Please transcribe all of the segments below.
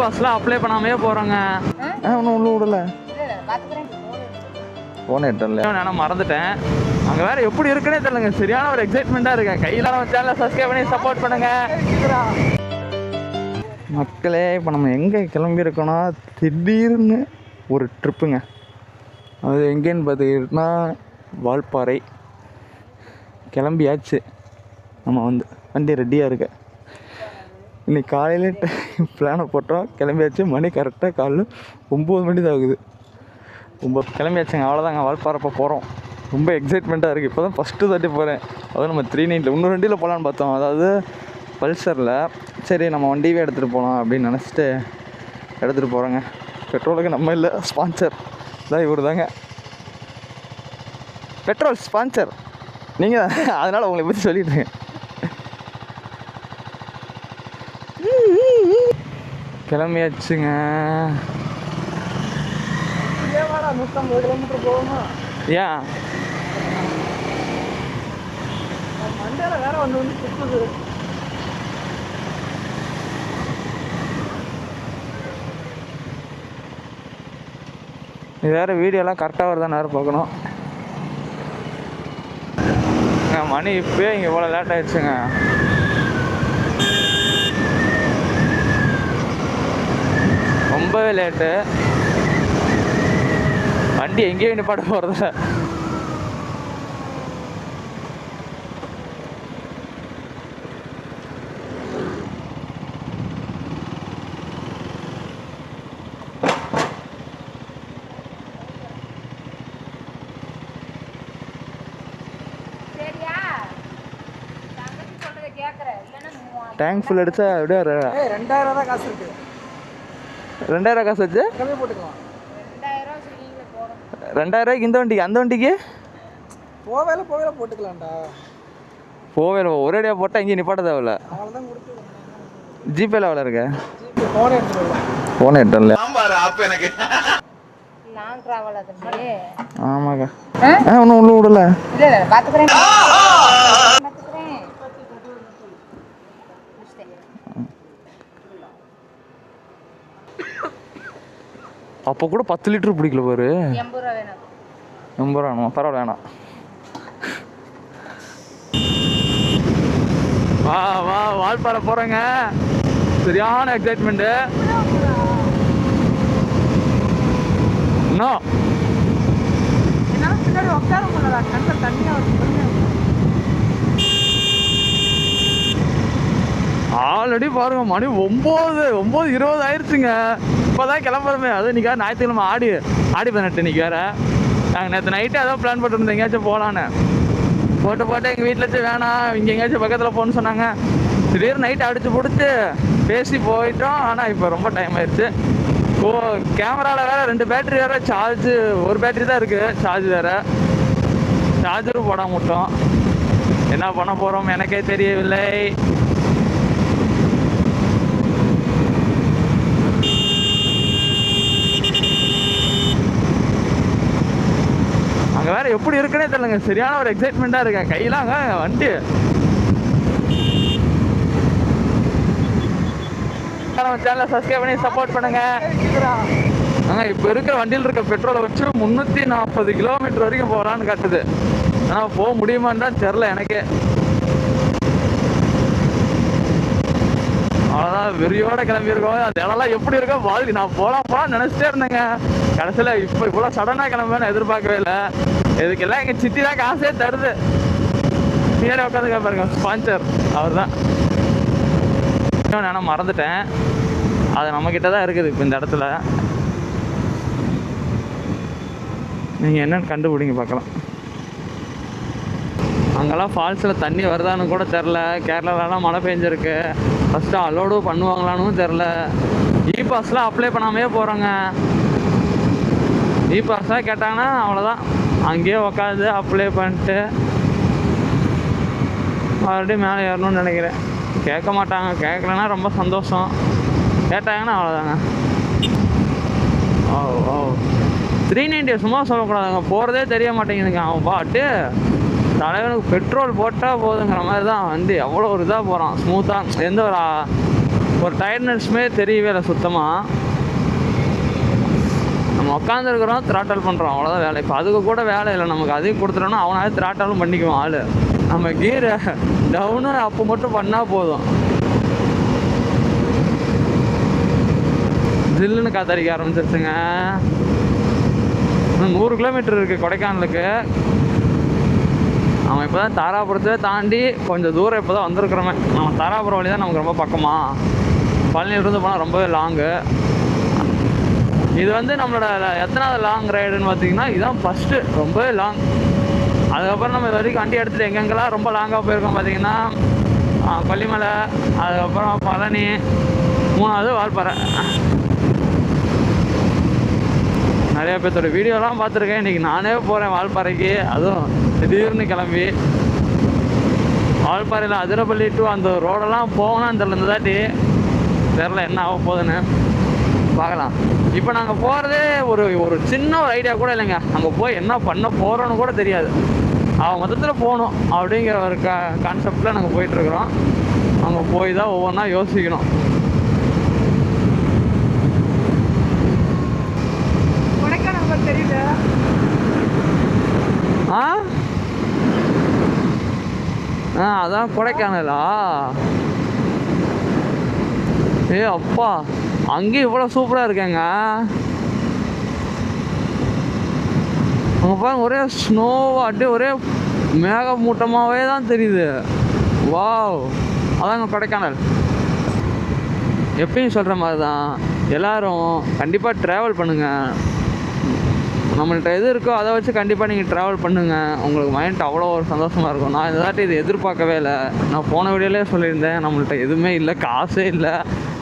பாஸ்லாம் apply பண்ணாமே போகிறோங்க. ஒன்றும் ஒன்றும் விடல, ஃபோன் எடுத்துல நான் மறந்துட்டேன். அங்கே வேறு எப்படி இருக்குன்னே தெரியலங்க, சரியான ஒரு எக்ஸைட்மெண்ட்டாக இருக்கேன். கையில் சேனலை சப்ஸ்கிரைப் பண்ணி சப்போர்ட் பண்ணுங்கள் மக்களே. இப்போ நம்ம எங்கே கிளம்பியிருக்கோன்னா திடீர்னு ஒரு ட்ரிப்புங்க. அது எங்கேன்னு பார்த்துக்கிட்டோன்னா வால்பாறை. கிளம்பியாச்சு, நம்ம வண்டி ரெடியாக இருக்கு. இன்றைக்கி காலையில் பிளானை போட்டோம், கிளம்பியாச்சு. மணி கரெக்டாக காலையில் 9 மணி தான் ஆகுது. கிளம்பியாச்சுங்க, அவ்வளோதாங்க. வால்பாறைப்போ போகிறோம். ரொம்ப எக்ஸைட்மெண்ட்டாக இருக்குது. இப்போ தான் ஃபஸ்ட்டு தாட்டி போகிறேன். அதுவும் நம்ம 390 இன்னொரு வண்டியில் போகலான்னு பார்த்தோம், அதாவது பல்சரில். சரி நம்ம வண்டியே எடுத்துகிட்டு போகலாம் அப்படின்னு நினச்சிட்டு எடுத்துகிட்டு போகிறோங்க. பெட்ரோலுக்கு நம்ம இல்லை, ஸ்பான்சர் தான் இவர் தாங்க. பெட்ரோல் ஸ்பான்சர் நீங்கள் தான், அதனால் உங்களை பற்றி சொல்லிட்டுருங்க. கிளம்பியாச்சுங்க. 150 கிலோமீட்டர் போகணும். ஏன் மண்டேல வேற வந்து சுற்றுது. இது வேறு வீடியோலாம் கரெக்டாக வருதான் நேரம் பார்க்கணும். மணி இப்போயே இங்கே இவ்வளோ லேட் ஆகிடுச்சுங்க. ரொம்பவே லேட்டு. வண்டி எங்கேயும் நிப்பாட்ட போகிறதில்ல. டேங்க் ஃபுல் அடிச்சா அப்படியே 2000 தான் காசு இருக்கு. 2000 காசு வச்சு கம்மி போட்டுக்கலாம். 2000 இந்த வண்டிக்கு, அந்த வண்டிக்கு போவேல போட்டுக்கலாம்டா. போவேல ஒரேடியாக போட்டால் இங்கே நிப்பாட்ட தேவையில்ல. ஜிபேல எவ்வளோ இருக்கு? ஃபோன் எடுத்துல ஆமாக்கா. ஒன்றும் விடல. அப்போ கூட 10 லிட்டர் பிடிக்கல பாரு. 80 ரூபா வேணும். பரவாயில்ல வேணாம். வா வா வால்பாறை போகிறேங்க. சரியான எக்ஸைட்மெண்ட்டு. இன்னும் ஆல்ரெடி பாருங்க, மணி 9:20 ஆயிடுச்சுங்க. இப்போதான் கிளம்புறமே. அது இன்றைக்கி ஞாயிற்றுக்கிழமை ஆடி 18 இன்றைக்கி வேறு. நாங்கள் நேற்று நைட்டே அதான் பிளான் பண்ணிருந்தோம், எங்கேயாச்சும் போகலான்னு. போட்டு எங்கள் வீட்டில் வச்சு வேணாம், இங்கே எங்கேயாச்சும் பக்கத்தில் போகணுன்னு சொன்னாங்க. திடீர்னு நைட்டு அடித்து பிடிச்சி பேசி போயிட்டோம். ஆனால் இப்போ ரொம்ப டைம் ஆயிடுச்சு. கேமராவில் வேறு 2 பேட்டரி வேறு சார்ஜு, ஒரு பேட்டரி தான் இருக்குது சார்ஜ் வேறு. சார்ஜரும் போட மாட்டோம். என்ன பண்ண போகிறோம் எனக்கே தெரியவில்லை. அங்கே வேறு எப்படி இருக்குன்னே தெரியலங்க, சரியான ஒரு எக்ஸைட்மெண்ட்டாக இருக்கேன். கையெல்லாம் வண்டி சேனலை சப்ஸ்கிரைப் பண்ணி சப்போர்ட் பண்ணுங்கள். இப்போ இருக்கிற வண்டியில் இருக்க பெட்ரோலை வச்சு 340 கிலோமீட்டர் வரைக்கும் போகலான்னு காட்டுது. ஆனால் போக முடியுமான்னு தான் தெரில எனக்கே. அவ்வளோதான், வெறியோட கிளம்பியிருக்கோம். அந்த இடம்லாம் எப்படி இருக்கோ பாதி நான் போகலான்னு நினச்சிட்டே இருந்தேங்க. கடைசியில் இவ்வளோ சடனாக கிளம்புவேன்னு எதிர்பார்க்கவே இல்லை. இதுக்கெல்லாம் எங்கள் சித்தி தான் காசே தருது. பின்னாடி உட்காந்து பாருங்க, ஸ்பான்சர் அவர் தான். நான் மறந்துட்டேன், அது நம்மக்கிட்ட தான் இருக்குது. இப்போ இந்த இடத்துல நீங்கள் என்னென்னு கண்டுபிடிங்க பார்க்கலாம். அங்கெல்லாம் ஃபால்ஸில் தண்ணி வருதான்னு கூட தெரில. கேரளாலலாம் மழை பெஞ்சிருக்கு. ஃபஸ்ட்டு அலோடு பண்ணுவாங்களான்னு தெரில. பாஸ்லாம் அப்ளை பண்ணாமே போகிறோங்க. பாஸ்லாம் கேட்டாங்கன்னா அவ்வளோதான், அங்கேயே உக்காந்து அப்ளை பண்ணிட்டு மறுபடியும் மேலே ஏறணும்னு நினைக்கிறேன். கேட்க மாட்டாங்க. கேட்கலன்னா ரொம்ப சந்தோஷம், கேட்டாங்கன்னா அவ்வளோதாங்க. ஓ ஓ 390 சும்மா சொல்லக்கூடாதுங்க, போகிறதே தெரிய மாட்டேங்குதுங்க. அவன் பாட்டு தலைவனுக்கு பெட்ரோல் போட்டால் போதுங்கிற மாதிரி தான் வந்து எவ்வளோ ஒரு இதாக போகிறான், ஸ்மூத்தாக. எந்த ஒரு ஒரு டயர்ட்னஸ்மே தெரியவே இல்லை சுத்தமாக. நம்ம உட்காந்துருக்குறோம், த்ராட்டல் பண்ணுறோம், அவ்வளோதான் வேலை. இப்போ அதுக்கு கூட வேலை இல்லை நமக்கு. அதையும் கொடுத்துட்டோம்னா அவனாவது த்ராட்டலும் பண்ணிக்குவான் ஆள். நம்ம கீரை டவுனு அப்போ மட்டும் பண்ணால் போதும். ஜில்லுன்னு காத்தடிக்க ஆரம்பிச்சிருச்சுங்க. இன்னும் 100 கிலோமீட்டர் இருக்குது கொடைக்கானலுக்கு. நம்ம இப்போ தான் தாராபுரத்தை தாண்டி கொஞ்சம் தூரம் இப்போ தான் வந்திருக்கிறோமே. நம்ம தாராபுரம் வழி தான் நமக்கு ரொம்ப பக்கமா. பழனியிலிருந்து போனால் ரொம்பவே லாங்கு. இது வந்து நம்மளோட எத்தனாவது லாங் ரைடுன்னு பார்த்தீங்கன்னா இதுதான் ஃபஸ்ட்டு, ரொம்பவே லாங். அதுக்கப்புறம் நம்ம இது வரைக்கும் வண்டி எடுத்துகிட்டு எங்கெங்கெல்லாம் ரொம்ப லாங்காக போயிருக்கோம் பார்த்தீங்கன்னா கொல்லிமலை, அதுக்கப்புறம் பழனி, 3வது வால்பாறை. நிறைய பேர்த்தோட வீடியோலாம் பார்த்துருக்கேன். இன்றைக்கி நானே போகிறேன் வால்பாறைக்கு. அதுவும் திடீர்னு கிளம்பி வால்பாறையில் அதிரப்பள்ளி டு அந்த ரோடெல்லாம் போகணும். இந்த தாட்டி தெரில என்ன ஆக போகுதுன்னு பார்க்கலாம். இப்போ நாங்கள் போகிறதே ஒரு சின்ன ஒரு ஐடியா கூட இல்லைங்க. அங்கே போய் என்ன பண்ண போகிறோன்னு கூட தெரியாது. அவன் மொத்தத்தில் போகணும் அப்படிங்கிற ஒரு கான்செப்டில் நாங்கள் போயிட்டுருக்குறோம். அங்கே போய் தான் ஒவ்வொன்றா யோசிக்கணும். தெரியல. அதான் கொடைக்கானலா? அப்பா, அங்கேயும் இவ்வளோ சூப்பராக இருக்கேங்க. அங்கே பாருங்க, ஒரே ஸ்னோவாக அப்படியே ஒரே மேகமூட்டமாகவே தான் தெரியுது. வாவ், அதாங்க கொடைக்கானல். எப்பயும் சொல்கிற மாதிரி தான், எல்லோரும் கண்டிப்பாக ட்ராவல் பண்ணுங்கள். நம்மள்கிட்ட எது இருக்கோ அதை வச்சு கண்டிப்பாக நீங்கள் ட்ராவல் பண்ணுங்கள். உங்களுக்கு மைண்ட் அவ்வளோ ஒரு சந்தோஷமாக இருக்கும். நான் இந்த தாட்டி இது எதிர்பார்க்கவே இல்லை. நான் போன வீடியோலேயே சொல்லியிருந்தேன், நம்மள்கிட்ட எதுவுமே இல்லை, காசே இல்லை.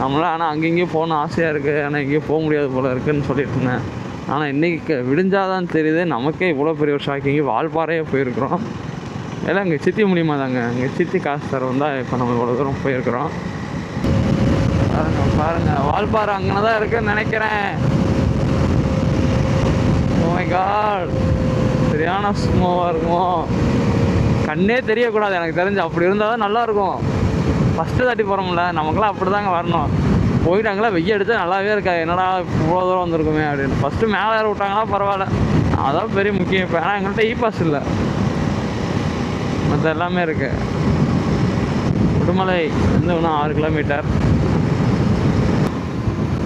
நம்மளாம் ஆனால் அங்கேயும் போகணும் ஆசையாக இருக்குது, ஆனால் எங்கேயும் போக முடியாது போல் இருக்குதுன்னு சொல்லிட்டு இருந்தேன். ஆனால் இன்றைக்கி விடிஞ்சாதான் தெரியுது நமக்கே இவ்வளோ பெரிய ஒரு ஷாக்கிங்கு. வால்பாறையே போயிருக்கிறோம். எல்லாம் இங்கே சித்தி மூலியமா தாங்க. இங்கே சித்தி காசு தரவும் தான் இப்போ நம்ம இவ்வளோ தூரம் போயிருக்கிறோம். பாருங்கள், வால்பாறை அங்கே தான் இருக்குதுன்னு நினைக்கிறேன். ஓ மை காட், சரியான ஸ்னோவாக இருக்கும். கண்ணே தெரியக்கூடாது எனக்கு தெரிஞ்சு. அப்படி இருந்தால் தான் நல்லாயிருக்கும். ஃபஸ்ட்டு தாட்டி போகிறோம்ல, நமக்குலாம் அப்படி தாங்க வரணும். போயிட்டு அங்கெல்லாம் வெய்ய எடுத்தால் நல்லாவே இருக்காது. என்னடா இவ்வளோ தூரம் வந்திருக்குமே அப்படின்னு. ஃபஸ்ட்டு மேலே ஏற விட்டாங்கன்னா பரவாயில்ல, அதான் பெரிய முக்கியம். இப்போ ஏன்னா எங்கள்கிட்ட பாஸ் இல்லை, மற்ற எல்லாமே இருக்குது. உடுமலை வந்து இன்னும் 6 கிலோமீட்டர்.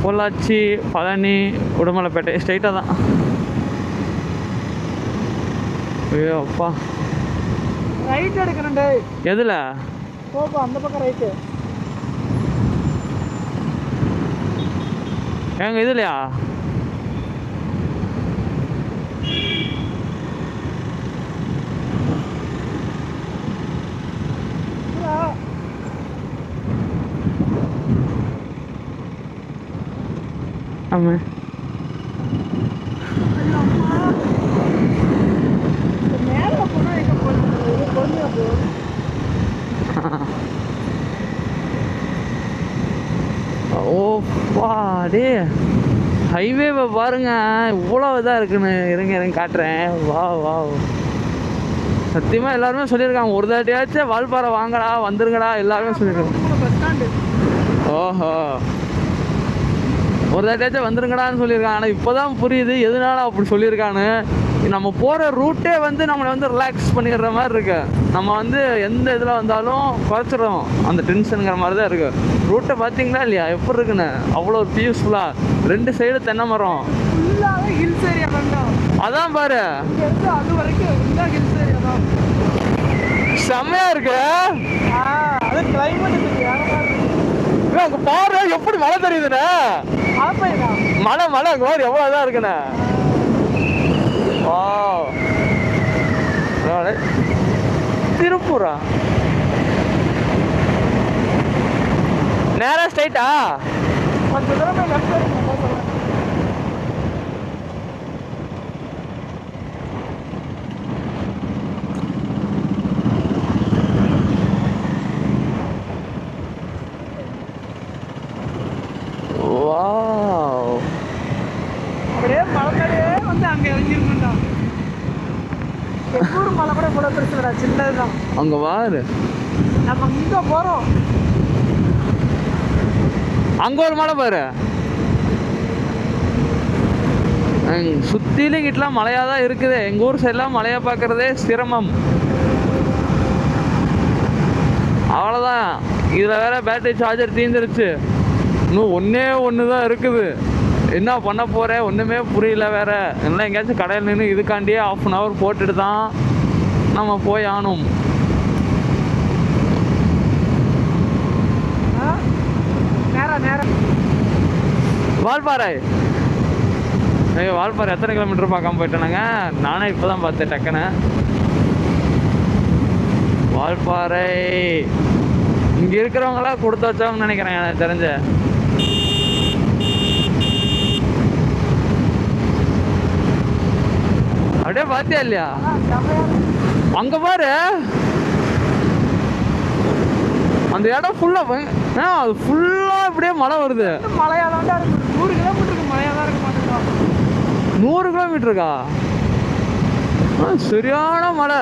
பொள்ளாச்சி, பழனி, உடுமலைப்பேட்டை ஸ்ட்ரைட்டாக தான். ஐயோ அப்பா, ரைட் எடுக்கணும்டே. எதில் போப்பா, அந்த பக்கம் ரைட்டு. ஏங்க இதுலையா? ஆமாம், ஓப்பாடே ஹைவேவை பாருங்க இவ்வளோ இதாக இருக்குன்னு. இருங்க காட்டுறேன். வா வா, சத்தியமாக எல்லாருமே சொல்லியிருக்காங்க, ஒரு தாட்டியாச்சும் வால்பாறை வாங்கடா, வந்துருங்கடா, எல்லாருமே சொல்லியிருக்காங்க. ஓஹோ, ஒரு தாட்டியாச்சும் வந்துருங்கடான்னு சொல்லியிருக்காங்க. ஆனால் இப்போ தான் புரியுது எதனால அப்படி சொல்லியிருக்கான்னு. நம்ம போகிற ரூட்டே வந்து நம்மளை வந்து ரிலாக்ஸ் பண்ணிடுற மாதிரி இருக்கு. நம்ம வந்து எந்த இதில் வந்தாலும் குறைச்சிடும் அந்த டென்ஷனுங்கிற மாதிரி தான் இருக்குது. ரூட்டை பார்த்தீங்களா இல்லையா எப்படி இருக்குன்னு? அவ்வளோ பீஸ்ஃபுல்லாக, 2 சைடு தென்னை மரம். ஹில்ஸ் ஏரியா அதான் பாரு, அது வரைக்கும் செம்மையா இருக்கு. அது கிளைமேட் அங்க பாரு எப்படி மழை தெரியுதுண்ணே. மழை அங்க மாதிரி எவ்வளோ இதாக இருக்குண்ணே. திருப்பூரா? நேரா ஸ்ட்ரைட்டா? கொஞ்சம் தூரம் லெஃப்ட். அப்படியே மலையே வந்து அங்கே இறங்கிருக்கா. எப்பூர் மலை கூட இவ்வளோ பெருசுடா, சின்னதுதான். அங்கே வாரு, நம்ம இங்கே போகிறோம். அங்க ஒரு மலை பாரு. சுத்திலும் கிட்டலாம் மலையா தான் இருக்குது. எங்க ஊர் சைட்லாம் மலையா பார்க்கறதே சிரமம். அவ்வளோதான். இதில் வேற பேட்டரி சார்ஜர் தீந்துருச்சு. இன்னும் ஒன்று தான் இருக்குது. என்ன பண்ண போகிறேன் ஒன்றுமே புரியல. வேற எல்லாம் எங்கேயாச்சும் கடையில் நின்று இதுக்காண்டியே 1/2 hour போட்டுட்டு தான் நம்ம போய் ஆகணும். வால்பாறை வால்பாறை எத்தனை கிலோமீட்டர் பார்க்காம போயிட்டேனாங்க. நானே இப்போ தான் பார்த்தேன் டக்குன்னு. வால்பாறை இங்கே இருக்கிறவங்களாம் கொடுத்து வச்சவங்கன்னு நினைக்கிறேன் எனக்கு தெரிஞ்ச. அப்படியே பார்த்தியா இல்லையா? அங்கே பாரு அந்த இடம் ஃபுல்லாக அது ஃபுல்லாக இப்படியே மழை வருது. மழையாக தான் இருக்கு. 100 கிலோமீட்டருக்கு மழையாக தான் இருக்க மாட்டேங்குது. 100 கிலோமீட்டருக்கா? சரியான மழை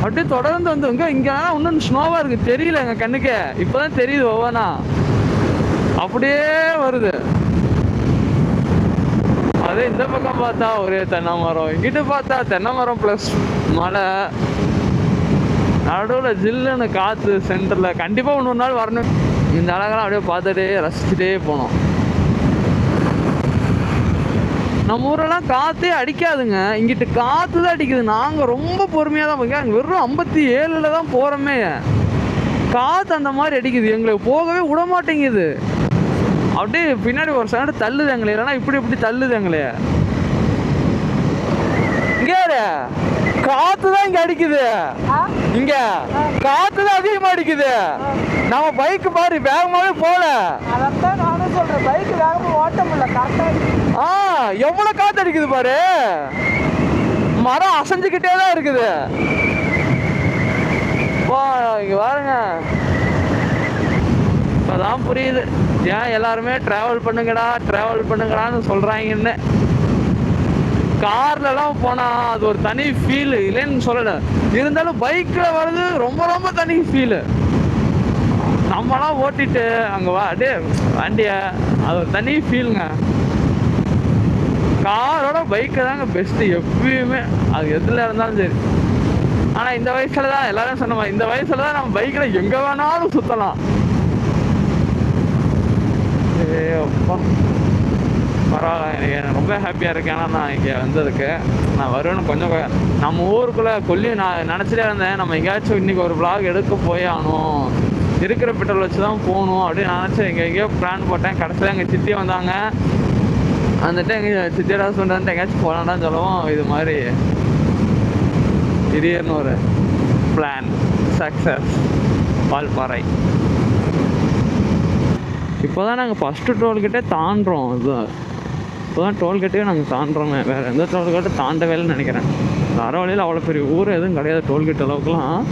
அப்படியே தொடர்ந்து வந்து இங்கே இன்னும் ஸ்னோவாக இருக்குது. தெரியல எங்கள் கண்ணுக்கே, இப்போ தான் தெரியுது ஒவ்வொன்றா அப்படியே வருது. அதே இந்த பக்கம் பார்த்தா ஒரே தென்னை மரம், இங்கிட்டு பார்த்தா தென்னை மரம் ப்ளஸ் மழை, நடுவில் ஜில்லுன்னு காற்று சென்டரில். கண்டிப்பாக இன்னொரு நாள் வரணும். இந்த அழகெல்லாம் அப்படியே பார்த்துட்டே ரசிச்சுட்டே போனோம். நம்ம ஊரெல்லாம் காற்றே அடிக்காதுங்க, இங்கிட்டு காற்று தான் அடிக்குது. நாங்கள் ரொம்ப பொறுமையாக தான் போங்க. அங்கே வெறும் 57 தான் போகிறோமே. காற்று அந்த மாதிரி அடிக்குது, எங்களுக்கு போகவே விட மாட்டேங்குது. அப்படியே பின்னாடி ஒரு சைடு தள்ளுது எங்களே, இல்லைன்னா இப்படி தள்ளுது எங்களே. இங்கே காற்று தான் இங்கே அடிக்குது. இங்கே காற்று தான் அதிகமாக அடிக்குது. நம்ம பைக்கு பாரு வேகமாகவே போகல. அதான் நானும் சொல்கிறேன், பைக்கு வேகமாக ஓட்ட முடியல. கரெக்டாக எவ்வளோ காற்று அடிக்குது பாரு. மரம் அசைஞ்சுக்கிட்டே தான் இருக்குது. இங்கே பாருங்க, இப்போதான் புரியுது ஏன் எல்லாருமே ட்ராவல் பண்ணுங்கடான்னு சொல்கிறாங்கன்னு. கார்லலாம் போனால் அது ஒரு தனி ஃபீலு, இல்லைன்னு சொல்லலை. இருந்தாலும் பைக்கில் வர்றது ரொம்ப தனி ஃபீலு. நம்மளாம் ஓட்டிட்டு அங்கே அப்படியே வண்டியை, அது ஒரு தனி ஃபீலுங்க. காரோட பைக்கை தாங்க பெஸ்ட்டு எப்பயுமே, அது எதில் இருந்தாலும் சரி. ஆனால் இந்த வயசில் தான் எல்லாரும் சொன்ன மாதிரி, இந்த வயசில் தான் நம்ம பைக்கில் எங்கே வேணாலும் சுற்றலாம். அப்பா பரவாயில்ல, எனக்கு ரொம்ப ஹாப்பியாக இருக்கேன். ஏன்னா நான் இங்கே வந்ததுக்கு நான் வருவேன்னு கொஞ்சம் நம்ம ஊருக்குள்ளே கொல்லி நான் நினச்சிட்டே இருந்தேன். நம்ம எங்கேயாச்சும் இன்றைக்கி ஒரு vlog எடுக்க போய் ஆகணும், இருக்கிற பெட்ரோல் வச்சு தான் போகணும் அப்படின்னு நினச்சேன். எங்கேயோ பிளான் போட்டேன். கடைசியில் எங்கள் சித்தி வந்தாங்க. வந்துட்டு எங்கள் சித்தியோட சொல்லிட்டு எங்கேயாச்சும் போகலான்னு சொல்லவும் இது மாதிரி திடீர்னு ஒரு பிளான் சக்ஸஸ். வால்பாறை இப்போ தான் நாங்கள் ஃபஸ்ட்டு டோல்கேட்டே தாண்டுறோம். இதுதான் இப்போ தான் டோல்கேட்டே நாங்கள் தாண்டுறோமே. வேறு எந்த டோல்கேட்டை தாண்டவே இல்லைன்னு நினைக்கிறேன். வர வழியில் அவ்வளோ பெரிய ஊர் எதுவும் கிடையாது டோல்கேட் அளவுக்குலாம்.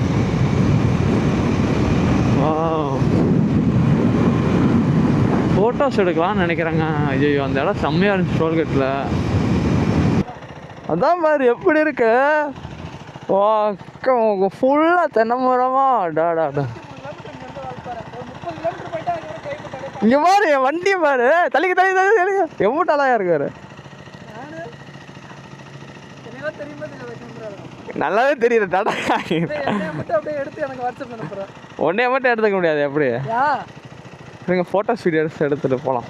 ஃபோட்டோஸ் எடுக்கலாம்னு நினைக்கிறேங்க. ஐயோ அந்த இடம் செம்மையாக இருந்துச்சு டோல்கேட்டில். அதான் பாரு எப்படி இருக்கு. ஃபுல்லாக தென்னை மரமா டாடா. இங்கே பாரு என் வண்டியை பாரு, தள்ளிக்க எவ்வளோ அழகா இருக்காரு. நல்லாவே தெரியுது டாடா. உடனே மட்டும் எடுத்துக்க முடியாது எப்படி? நீங்கள் ஃபோட்டோஸ் வீடியோஸ் எடுத்துகிட்டு போகலாம்.